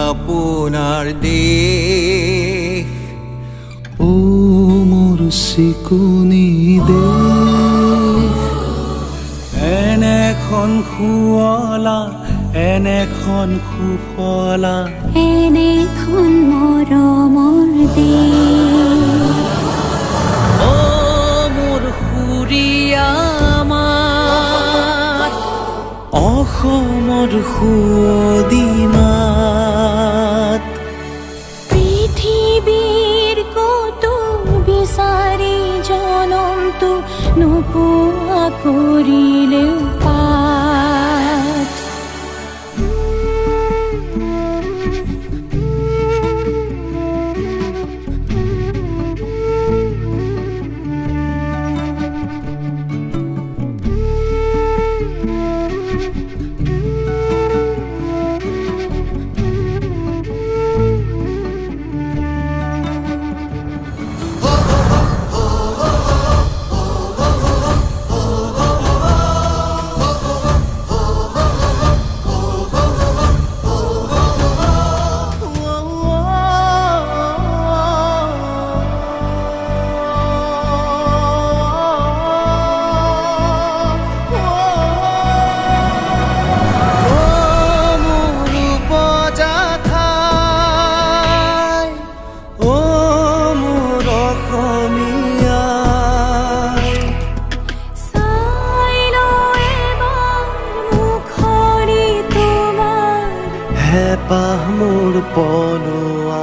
আপোনাৰ দেশ ও মোৰ চিকুনি দেশ এনেখন শুৱলা এনেখন সুফলা এনেখন মৰমৰ দেশ ও মোৰ সুৰীয়া মাত অসমৰ সুৱদী মাত পৃথিৱীৰ কতো বিচাৰি জনমটো নোপোৱা কৰিলেও পাত হেঁপাহ মোৰ পলোৱা